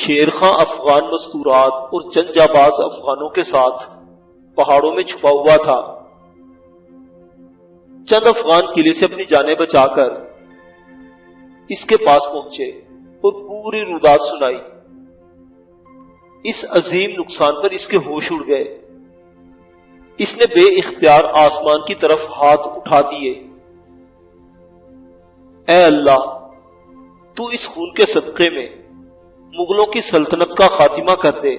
شیر خاں افغان مستورات اور چند جانباز افغانوں کے ساتھ پہاڑوں میں چھپا ہوا تھا۔ چند افغان قلعے سے اپنی جانیں بچا کر اس کے پاس پہنچے اور پوری روداد سنائی۔ اس عظیم نقصان پر اس کے ہوش اڑ گئے۔ اس نے بے اختیار آسمان کی طرف ہاتھ اٹھا دیے۔ اے اللہ، تو اس خون کے صدقے میں مغلوں کی سلطنت کا خاتمہ کر دے۔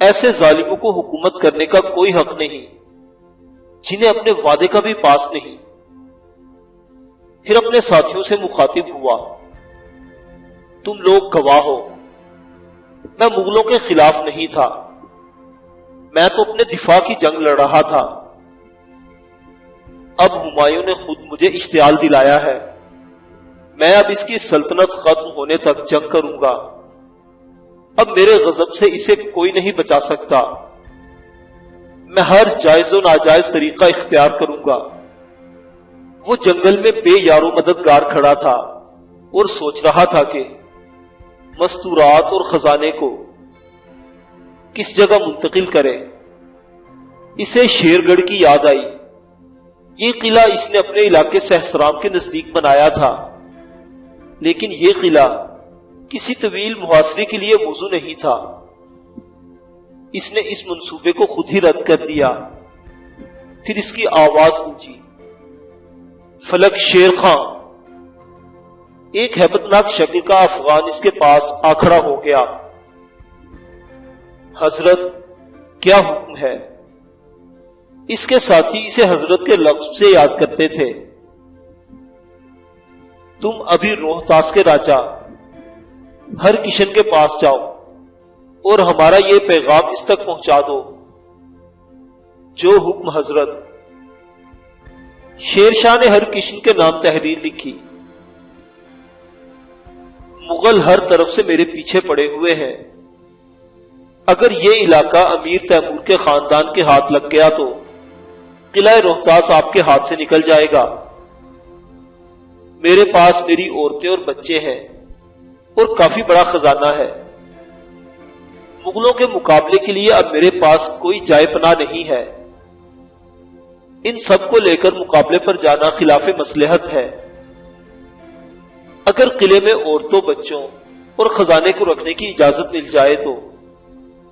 ایسے ظالموں کو حکومت کرنے کا کوئی حق نہیں جنہیں اپنے وعدے کا بھی پاس نہیں۔ پھر اپنے ساتھیوں سے مخاطب ہوا، تم لوگ گواہ ہو، میں مغلوں کے خلاف نہیں تھا، میں تو اپنے دفاع کی جنگ لڑ رہا تھا۔ اب ہمایوں نے خود مجھے اشتعال دلایا ہے، میں اب اس کی سلطنت ختم ہونے تک جنگ کروں گا۔ اب میرے غضب سے اسے کوئی نہیں بچا سکتا۔ میں ہر جائز و ناجائز طریقہ اختیار کروں گا۔ وہ جنگل میں بے یار و مددگار کھڑا تھا اور سوچ رہا تھا کہ مستورات اور خزانے کو کس جگہ منتقل کرے۔ اسے شیر گڑھ کی یاد آئی۔ یہ قلعہ اس نے اپنے علاقے سہسرام کے نزدیک بنایا تھا، لیکن یہ قلعہ کسی طویل محاصرے کے لیے موزوں نہیں تھا۔ اس نے اس منصوبے کو خود ہی رد کر دیا۔ پھر اس کی آواز گونجی، فلک شیر خاں۔ ایک ہیبت ناک شکل کا افغان اس کے پاس آ کھڑا ہو گیا۔ حضرت، کیا حکم ہے؟ اس کے ساتھی اسے حضرت کے لقب سے یاد کرتے تھے۔ تم ابھی روہتاس کے راجا ہر کشن کے پاس جاؤ اور ہمارا یہ پیغام اس تک پہنچا دو۔ جو حکم حضرت۔ شیر شاہ نے ہر کشن کے نام تحریر لکھی۔ مغل ہر طرف سے میرے پیچھے پڑے ہوئے ہیں۔ اگر یہ علاقہ امیر تیمور کے خاندان کے ہاتھ لگ گیا تو قلعہ روہتاس آپ کے ہاتھ سے نکل جائے گا۔ میرے پاس میری عورتیں اور بچے ہیں اور کافی بڑا خزانہ ہے۔ مغلوں کے مقابلے کے لیے اب میرے پاس کوئی جائے پناہ نہیں ہے۔ ان سب کو لے کر مقابلے پر جانا خلاف مصلحت ہے۔ اگر قلعے میں عورتوں، بچوں اور خزانے کو رکھنے کی اجازت مل جائے تو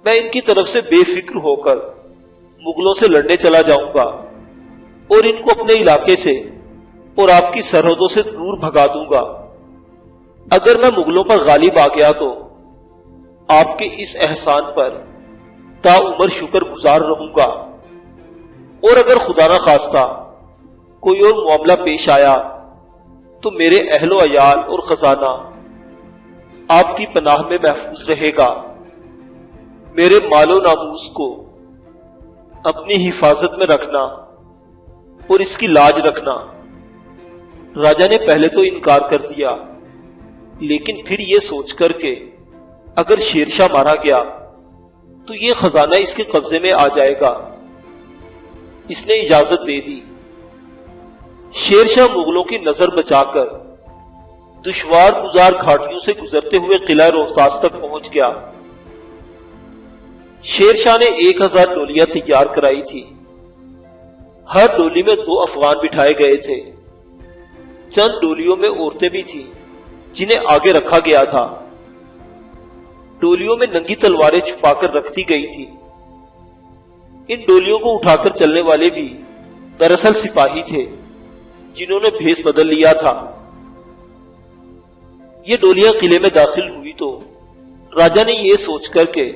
میں ان کی طرف سے بے فکر ہو کر مغلوں سے لڑنے چلا جاؤں گا اور ان کو اپنے علاقے سے اور آپ کی سرحدوں سے دور بھگا دوں گا۔ اگر میں مغلوں پر غالب آ گیا تو آپ کے اس احسان پر تا عمر شکر گزار رہوں گا، اور اگر خدا نہ خواستہ کوئی اور معاملہ پیش آیا تو میرے اہل و عیال اور خزانہ آپ کی پناہ میں محفوظ رہے گا۔ میرے مال و ناموس کو اپنی حفاظت میں رکھنا اور اس کی لاج رکھنا۔ راجا نے پہلے تو انکار کر دیا، لیکن پھر یہ سوچ کر کہ اگر شیر شاہ مارا گیا تو یہ خزانہ اس کے قبضے میں آ جائے گا، اس نے اجازت دے دی۔ شیر شاہ مغلوں کی نظر بچا کر دشوار گزار گھاٹیوں سے گزرتے ہوئے قلعہ روہتاس تک پہنچ گیا۔ شیر شاہ نے 1000 ڈولیاں تیار کرائی تھی۔ ہر ڈولی میں 2 افغان بٹھائے گئے تھے۔ چند ڈولیوں میں عورتیں بھی تھیں جنہیں آگے رکھا گیا تھا۔ ڈولیوں میں ننگی تلواریں چھپا کر رکھ دی گئی تھی۔ ان ڈولیوں کو اٹھا کر چلنے والے بھی دراصل سپاہی تھے جنہوں نے بھیس بدل لیا تھا۔ یہ ڈولیاں قلعے میں داخل ہوئی تو راجا نے یہ سوچ کر کہ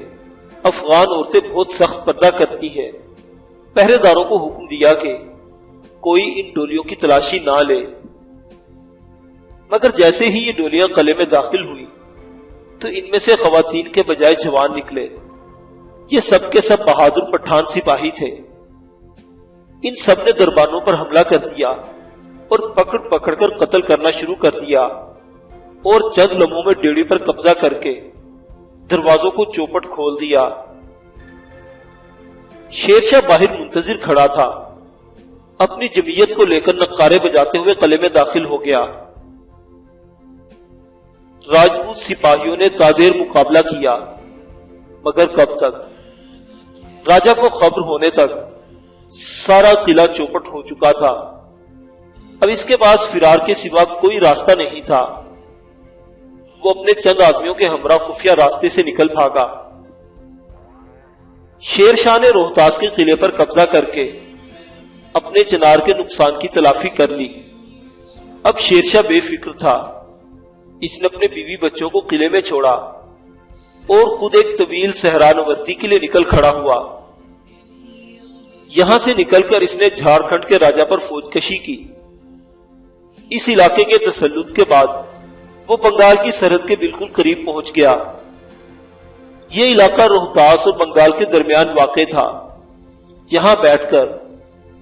افغان عورتیں بہت سخت پردہ کرتی ہیں، پہرے داروں کو حکم دیا کہ کوئی ان ڈولیوں کی تلاشی نہ لے۔ مگر جیسے ہی یہ ڈولیاں قلعے میں داخل ہوئی تو ان میں سے خواتین کے بجائے جوان نکلے۔ یہ سب کے سب بہادر پٹھان سپاہی تھے۔ ان سب نے دربانوں پر حملہ کر دیا اور پکڑ پکڑ کر قتل کرنا شروع کر دیا، اور چند لمحوں میں ڈیوڑی پر قبضہ کر کے دروازوں کو چوپٹ کھول دیا۔ شیر شاہ باہر منتظر کھڑا تھا۔ اپنی جمعیت کو لے کر نقارے بجاتے ہوئے قلعے میں داخل ہو گیا۔ راجپوت سپاہیوں نے تادیر مقابلہ کیا، مگر کب تک؟ راجا کو خبر ہونے تک سارا قلعہ چوپٹ ہو چکا تھا۔ اب اس کے پاس فرار کے سوا کوئی راستہ نہیں تھا۔ وہ اپنے چند آدمیوں کے ہمراہ خفیہ راستے سے نکل بھاگا۔ شیر شاہ نے روہتاس کے قلعے پر قبضہ کر کے اپنے چنار کے نقصان کی تلافی کر لی۔ اب شیر شاہ بے فکر تھا۔ اس نے اپنے بیوی بچوں کو قلعے میں چھوڑا اور خود ایک طویل صحرا نوردی کے لیے نکل کھڑا ہوا۔ یہاں سے نکل کر اس نے جھارکھنڈ کے راجا پر فوج کشی کی۔ اس علاقے کے تسلط کے بعد وہ بنگال کی سرحد کے بالکل قریب پہنچ گیا۔ یہ علاقہ روہتاس اور بنگال کے درمیان واقع تھا۔ یہاں بیٹھ کر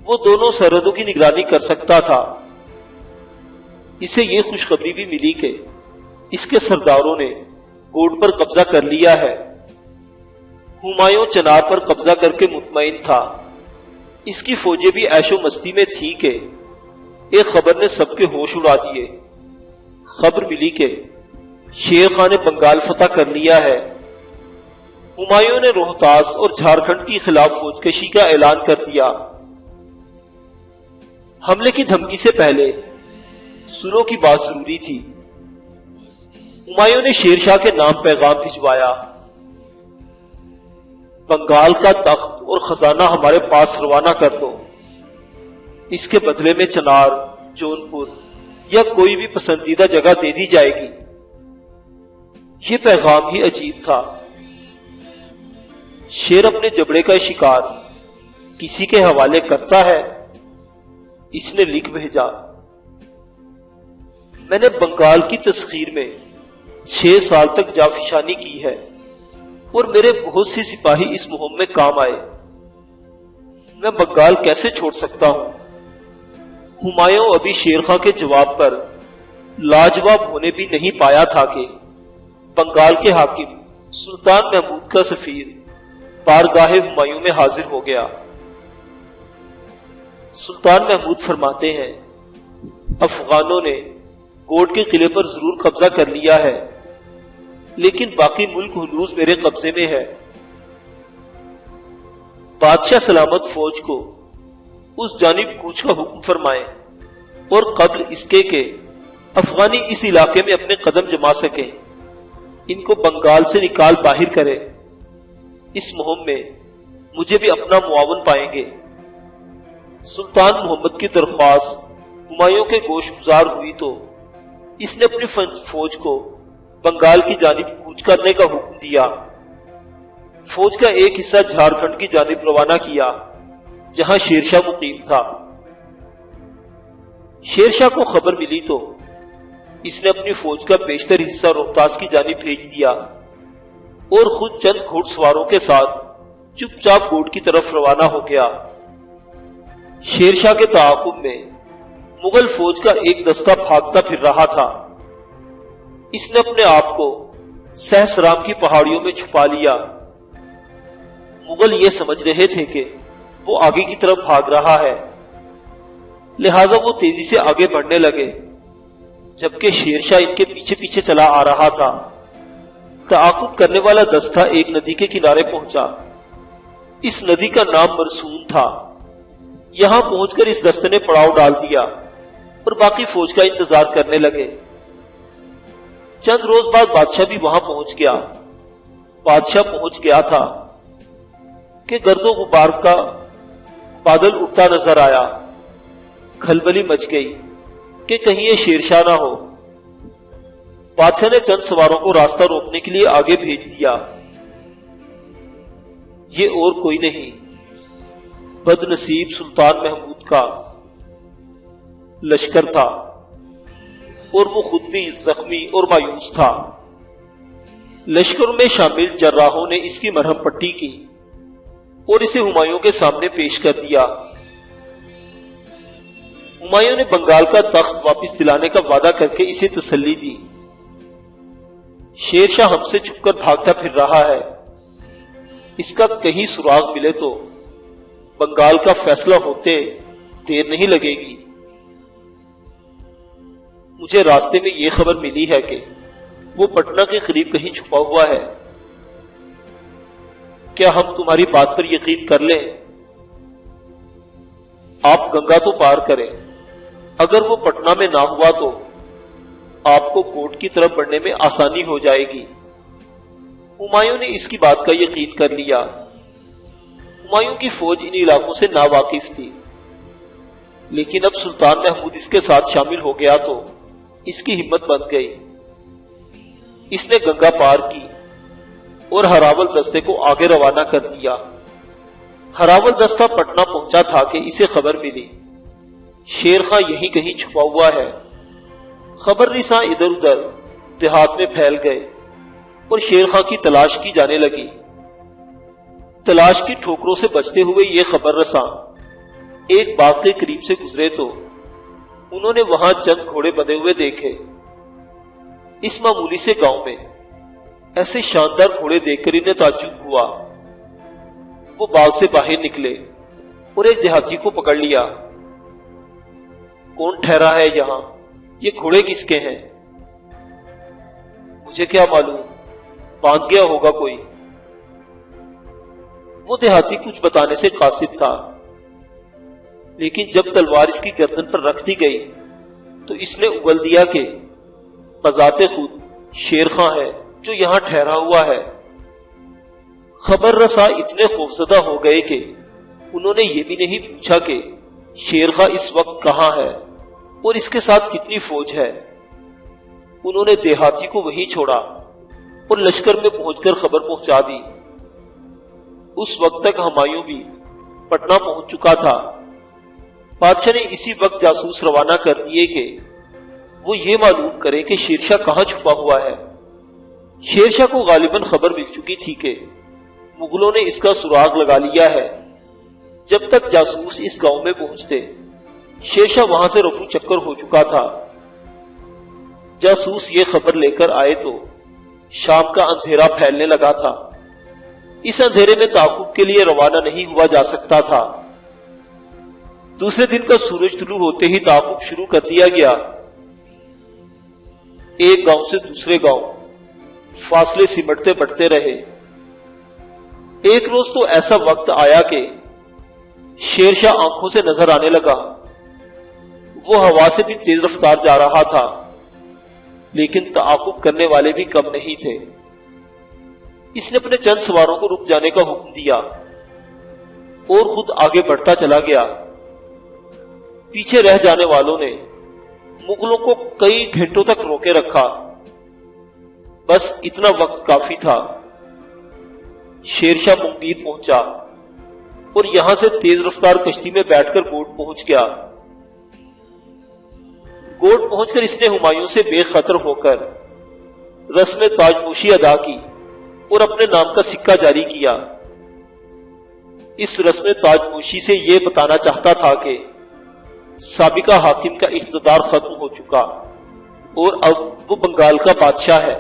وہ دونوں سرحدوں کی نگرانی کر سکتا تھا۔ اسے یہ خوشخبری بھی ملی کہ اس کے سرداروں نے گوڑ پر قبضہ کر لیا ہے۔ ہمایوں چنار پر قبضہ کر کے مطمئن تھا۔ اس کی فوجیں بھی عیش و مستی میں تھی کہ ایک خبر نے سب کے ہوش اڑا دیے۔ خبر ملی کہ شیر خان نے بنگال فتح کر لیا ہے۔ ہمایوں نے روہتاس اور جھارکھنڈ کی خلاف فوج کشی کا اعلان کر دیا۔ حملے کی دھمکی سے پہلے سلو کی بات ضروری تھی۔ ہمایوں نے شیر شاہ کے نام پیغام بھجوایا، بنگال کا تخت اور خزانہ ہمارے پاس روانہ کر دو، اس کے بدلے میں چنار، جون پور یا کوئی بھی پسندیدہ جگہ دے دی جائے گی۔ یہ پیغام ہی عجیب تھا۔ شیر اپنے جبڑے کا شکار کسی کے حوالے کرتا ہے؟ اس نے لکھ بھیجا، میں نے بنگال کی تسخیر میں 6 سال تک جافشانی کی ہے اور میرے بہت سے سپاہی اس مہم میں کام آئے۔ میں بنگال کیسے چھوڑ سکتا ہوں؟ ہمایوں ابھی شیر خان کے جواب پر لاجواب ہونے بھی نہیں پایا تھا کہ بنگال کے حاکم سلطان محمود کا سفیر بارگاہ ہمایوں میں حاضر ہو گیا۔ سلطان محمود فرماتے ہیں، افغانوں نے گوڑ کے قلعے پر ضرور قبضہ کر لیا ہے، لیکن باقی ملک ہنوز میرے قبضے میں ہے۔ بادشاہ سلامت فوج کو اس جانب کوچ کا حکم فرمائیں اور قبل اس کے کہ افغانی اس علاقے میں اپنے قدم جما سکیں، ان کو بنگال سے نکال باہر کرے۔ اس مہم میں مجھے بھی اپنا معاون پائیں گے۔ سلطان محمد کی درخواست ہمایوں کے گوش گزار ہوئی تو اس نے اپنی فوج کو بنگال کی جانب کوچ کرنے کا حکم دیا۔ فوج کا ایک حصہ جھارکھنڈ کی جانب روانہ کیا جہاں شیر شاہ مقیم تھا۔ شیر شاہ کو خبر ملی تو اس نے اپنی فوج کا بیشتر حصہ روہتاس کی جانب بھیج دیا اور خود چند گھوڑ سواروں کے ساتھ چپ چاپ گوڑ کی طرف روانہ ہو گیا۔ شیر شاہ کے تعاقب میں مغل فوج کا ایک دستہ بھاگتا پھر رہا تھا۔ اس نے اپنے آپ کو سہسرام کی پہاڑیوں میں چھپا لیا۔ مغل یہ سمجھ رہے تھے کہ وہ آگے کی طرف بھاگ رہا ہے، لہذا وہ تیزی سے آگے بڑھنے لگے، جبکہ شیر شاہ ان کے پیچھے پیچھے چلا آ رہا تھا۔ تعاقب کرنے والا دستہ ایک ندی کے کنارے پہنچا۔ اس ندی کا نام مرسون تھا۔ یہاں پہنچ کر اس دستے نے پڑاؤ ڈال دیا اور باقی فوج کا انتظار کرنے لگے۔ چند روز بعد بادشاہ بھی وہاں پہنچ گیا۔ بادشاہ پہنچ گیا تھا کہ گرد و غبار کا بادل اٹھتا نظر آیا۔ کھلبلی مچ گئی کہ کہیں یہ شیر شاہ نہ ہو۔ بادشاہ نے چند سواروں کو راستہ روکنے کے لیے آگے بھیج دیا۔ یہ اور کوئی نہیں، بد نصیب سلطان محمود کا لشکر تھا، اور وہ خود بھی زخمی اور مایوس تھا۔ لشکر میں شامل جراحوں نے اس کی مرہم پٹی کی اور اسے ہمایوں کے سامنے پیش کر دیا۔ ہمایوں نے بنگال کا تخت واپس دلانے کا وعدہ کر کے اسے تسلی دی۔ شیر شاہ ہم سے چھپ کر بھاگتا پھر رہا ہے، اس کا کہیں سراغ ملے تو بنگال کا فیصلہ ہوتے دیر نہیں لگے گی۔ مجھے راستے میں یہ خبر ملی ہے کہ وہ پٹنہ کے قریب کہیں چھپا ہوا ہے۔ کیا ہم تمہاری بات پر یقین کر لیں؟ آپ گنگا تو پار کریں، اگر وہ پٹنہ میں نہ ہوا تو آپ کو کوٹ کی طرف بڑھنے میں آسانی ہو جائے گی۔ ہمایوں نے اس کی بات کا یقین کر لیا۔ ہمایوں کی فوج ان علاقوں سے ناواقف تھی، لیکن اب سلطان محمود اس کے ساتھ شامل ہو گیا تو اس کی ہمت بن گئی۔ اس نے گنگا پار کی اور ہراول دستے کو آگے روانہ کر دیا۔ ہراول دستہ پٹنہ پہنچا تھا کہ اسے خبر ملی شیر خاں یہیں کہیں چھپا ہوا ہے۔ خبر رساں ادھر ادھر دیہات میں پھیل گئے اور شیر خاں کی تلاش کی جانے لگی۔ تلاش کی ٹھوکروں سے بچتے ہوئے یہ خبر رساں ایک باغ کے قریب سے گزرے تو انہوں نے وہاں چند گھوڑے بندھے ہوئے دیکھے۔ اس معمولی سے گاؤں میں ایسے شاندار گھوڑے دیکھ کر انہیں تعجب ہوا۔ وہ باغ سے باہر نکلے اور ایک دیہاتی کو پکڑ لیا۔ کون ٹھہرا ہے یہاں؟ یہ گھوڑے کس کے ہیں؟ مجھے کیا معلوم، باندھ گیا ہوگا کوئی۔ وہ دیہاتی کچھ بتانے سے قاصر تھا، لیکن جب تلوار اس کی گردن پر رکھ دی گئی تو اس نے اگل دیا کہ بذات خود شیر خاں ہے جو یہاں ٹھہرا ہوا ہے۔ خبر رساں اتنے خوفزدہ ہو گئے کہ انہوں نے یہ بھی نہیں پوچھا کہ شیر خاں اس وقت کہاں ہے اور اس کے ساتھ کتنی فوج ہے۔ انہوں نے دیہاتی کو وہیں چھوڑا اور لشکر میں پہنچ کر خبر پہنچا دی۔ اس وقت تک ہمایوں بھی پٹنہ پہنچ چکا تھا۔ بادشاہ نے اسی وقت جاسوس روانہ کر دیے کہ وہ یہ معلوم کرے کہ شیرشاہ کہاں چھپا ہوا ہے۔ شیرشاہ کو غالباً خبر مل چکی تھی کہ مغلوں نے اس کا سراغ لگا لیا ہے۔ جب تک جاسوس اس گاؤں میں پہنچتے شیرشاہ وہاں سے رفو چکر ہو چکا تھا۔ جاسوس یہ خبر لے کر آئے تو شام کا اندھیرا پھیلنے لگا تھا۔ اس اندھیرے میں تعاقب کے لیے روانہ نہیں ہوا جا سکتا تھا۔ دوسرے دن کا سورج طلوع ہوتے ہی تعاقب شروع کر دیا گیا۔ ایک گاؤں سے دوسرے گاؤں فاصلے سمٹتے بڑھتے رہے۔ ایک روز تو ایسا وقت آیا کہ شیرشاہ آنکھوں سے نظر آنے لگا۔ وہ ہوا سے بھی تیز رفتار جا رہا تھا، لیکن تعاقب کرنے والے بھی کم نہیں تھے۔ اس نے اپنے چند سواروں کو رک جانے کا حکم دیا اور خود آگے بڑھتا چلا گیا۔ پیچھے رہ جانے والوں نے مغلوں کو کئی گھنٹوں تک روکے رکھا۔ بس اتنا وقت کافی تھا۔ شیرشاہ منگیر پہنچا اور یہاں سے تیز رفتار کشتی میں بیٹھ کر گوڑ پہنچ گیا۔ گوڑ پہنچ کر اس نے ہمایوں سے بے خطر ہو کر رسم تاج پوشی ادا کی اور اپنے نام کا سکہ جاری کیا۔ اس رسم تاج پوشی سے یہ بتانا چاہتا تھا کہ سابقہ حاکم کا اقتدار ختم ہو چکا اور اب وہ بنگال کا بادشاہ ہے۔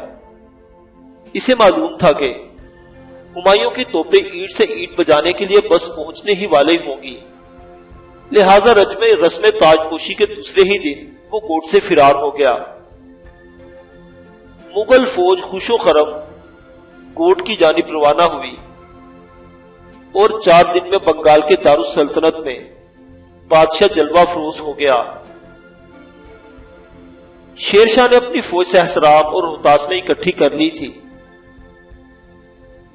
اسے معلوم تھا کہ ہمایوں کی توپیں اینٹ سے اینٹ بجانے کے لیے بس پہنچنے ہی والے ہوں گی، لہذا رسم تاج پوشی کے دوسرے ہی دن وہ کوٹ سے فرار ہو گیا۔ مغل فوج خوش و خرم کوٹ کی جانب روانہ ہوئی اور 4 دن میں بنگال کے دارالسلطنت میں بادشاہ جلوہ فروز ہو گیا۔ شیرشاہ نے اپنی فوج سہسراب اور روہتاس میں اکٹھی کر لی تھی۔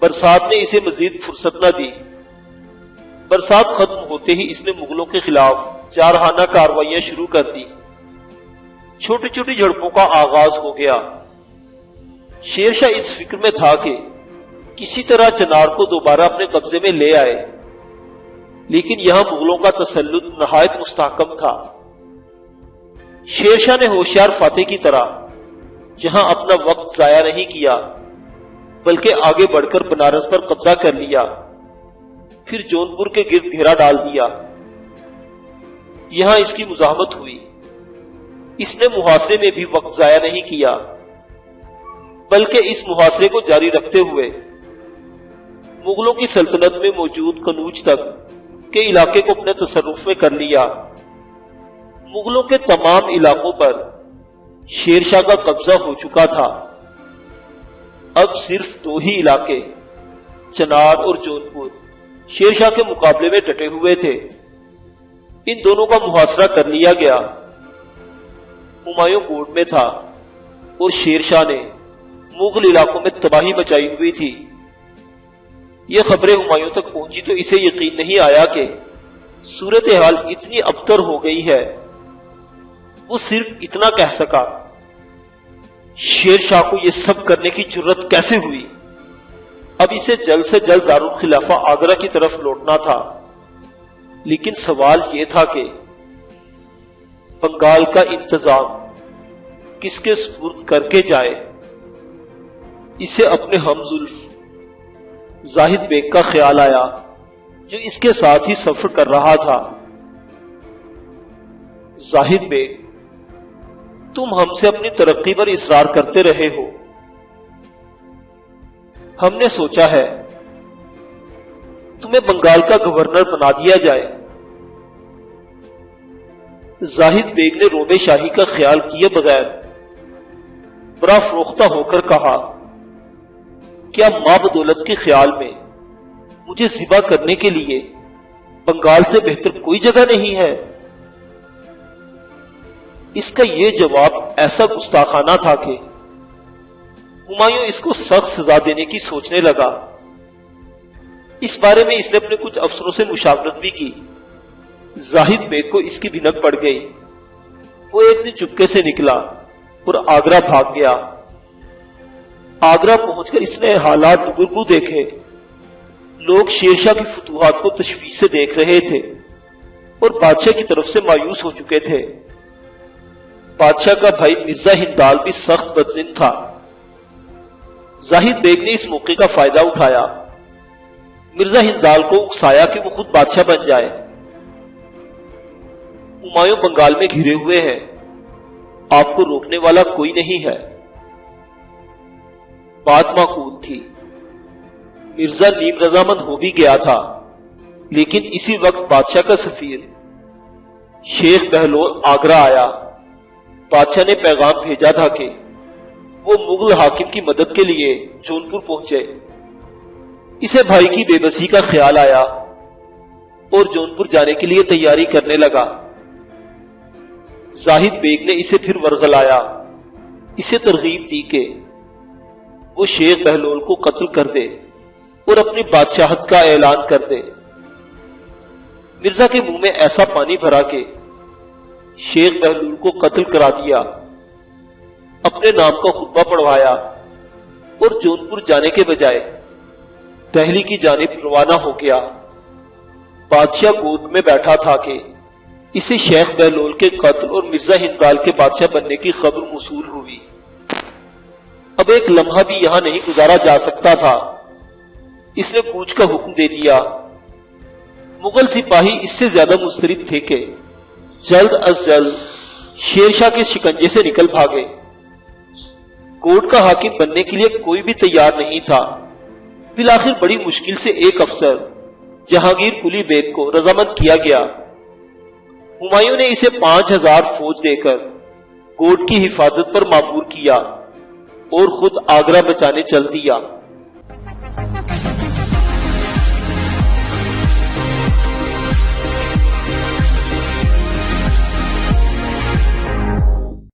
برسات نے اسے مزید فرصت نہ دی۔ برسات ختم ہوتے ہی اس نے مغلوں کے خلاف جارحانہ کارروائیاں شروع کر دی۔ چھوٹی چھوٹی جھڑپوں کا آغاز ہو گیا۔ شیرشاہ اس فکر میں تھا کہ کسی طرح چنار کو دوبارہ اپنے قبضے میں لے آئے، لیکن یہاں مغلوں کا تسلط نہایت مستحکم تھا۔ شیرشاہ نے ہوشیار فاتح کی طرح جہاں اپنا وقت ضائع نہیں کیا بلکہ آگے بڑھ کر بنارس پر قبضہ کر لیا، پھر جونپور کے گرد گھیرا ڈال دیا۔ یہاں اس کی مزاحمت ہوئی۔ اس نے محاصرے میں بھی وقت ضائع نہیں کیا، بلکہ اس محاصرے کو جاری رکھتے ہوئے مغلوں کی سلطنت میں موجود قنوج تک کے علاقے کو اپنے تصرف میں کر لیا۔ مغلوں کے تمام علاقوں پر شیرشاہ کا قبضہ ہو چکا تھا۔ اب صرف دو ہی علاقے چنار اور جونپور شیر شاہ کے مقابلے میں ڈٹے ہوئے تھے۔ ان دونوں کا محاصرہ کر لیا گیا۔ ہمایوں گوڑ میں تھا اور شیر شاہ نے مغل علاقوں میں تباہی مچائی ہوئی تھی۔ یہ خبریں ہمایوں تک پہنچی تو اسے یقین نہیں آیا کہ صورتحال اتنی ابتر ہو گئی ہے۔ وہ صرف اتنا کہہ سکا، شیر شاہ کو یہ سب کرنے کی جرت کیسے ہوئی؟ اب اسے جلد سے جلد دارالخلافہ آگرہ کی طرف لوٹنا تھا، لیکن سوال یہ تھا کہ بنگال کا انتظام کس کے سپرد کر کے جائے؟ اسے اپنے ہم زلف زاہد بیگ کا خیال آیا جو اس کے ساتھ ہی سفر کر رہا تھا۔ زاہد بیگ، تم ہم سے اپنی ترقی پر اصرار کرتے رہے ہو، ہم نے سوچا ہے تمہیں بنگال کا گورنر بنا دیا جائے۔ زاہد بیگ نے روبے شاہی کا خیال کیے بغیر بڑا فروختہ ہو کر کہا، کیا ماں بدولت کے خیال میں مجھے ذبح کرنے کے لیے بنگال سے بہتر کوئی جگہ نہیں ہے؟ اس کا یہ جواب ایسا گستاخانہ تھا کہ ہمایوں اس کو سخت سزا دینے کی سوچنے لگا۔ اس بارے میں اس نے اپنے کچھ افسروں سے مشاورت بھی کی۔ زاہد بیگ کو اس کی بھنک پڑ گئی۔ وہ ایک دن چپکے سے نکلا اور آگرہ بھاگ گیا۔ آگرہ پہنچ کر اس نے حالات دگرگو دیکھے۔ لوگ شیر شاہ کی فتوحات کو تشویش سے دیکھ رہے تھے اور بادشاہ کی طرف سے مایوس ہو چکے تھے۔ بادشاہ کا بھائی مرزا ہندال بھی سخت بدظن تھا۔ زاہد بیگ نے اس موقع کا فائدہ اٹھایا، مرزا ہندال کو اکسایا کہ وہ خود بادشاہ بن جائے۔ ہمایوں بنگال میں گھرے ہوئے ہیں، آپ کو روکنے والا کوئی نہیں ہے۔ بات معقول تھی۔ مرزا نیم رضامند ہو بھی گیا تھا، لیکن اسی وقت بادشاہ کا سفیر شیخ بہلول آگرہ آیا۔ بادشاہ نے پیغام بھیجا تھا کہ وہ مغل حاکم کی مدد کے لیے جونپور پہنچے۔ اسے بھائی کی بے بسی کا خیال آیا اور جونپور جانے کے لیے تیاری کرنے لگا۔ زاہد بیگ نے اسے پھر ورغلایا، اسے ترغیب دی کہ وہ شیخ بہلول کو قتل کر دے اور اپنی بادشاہت کا اعلان کر دے۔ مرزا کے منہ میں ایسا پانی بھرا کہ شیخ بہلول کو قتل کرا دیا، اپنے نام کا خطبہ پڑھوایا اور جونپور جانے کے بجائے دہلی کی جانب روانہ ہو گیا۔ بادشاہ گود میں بیٹھا تھا کہ اسے شیخ بہلول کے قتل اور مرزا ہندال کے بادشاہ بننے کی خبر موصول ہوئی۔ اب ایک لمحہ بھی یہاں نہیں گزارا جا سکتا تھا۔ اس نے کوچ کا حکم دے دیا۔ مغل سپاہی اس سے زیادہ مضطرب تھے کہ جلد از جلد شیر شاہ کے شکنجے سے نکل بھاگے۔ کوٹ کا حاکم بننے کے لیے کوئی بھی تیار نہیں تھا۔ بالآخر بڑی مشکل سے ایک افسر جہانگیر قلی بیگ کو رضامند کیا گیا۔ ہمایوں نے اسے 5000 فوج دے کر کوٹ کی حفاظت پر مامور کیا اور خود آگرہ بچانے چل دیا۔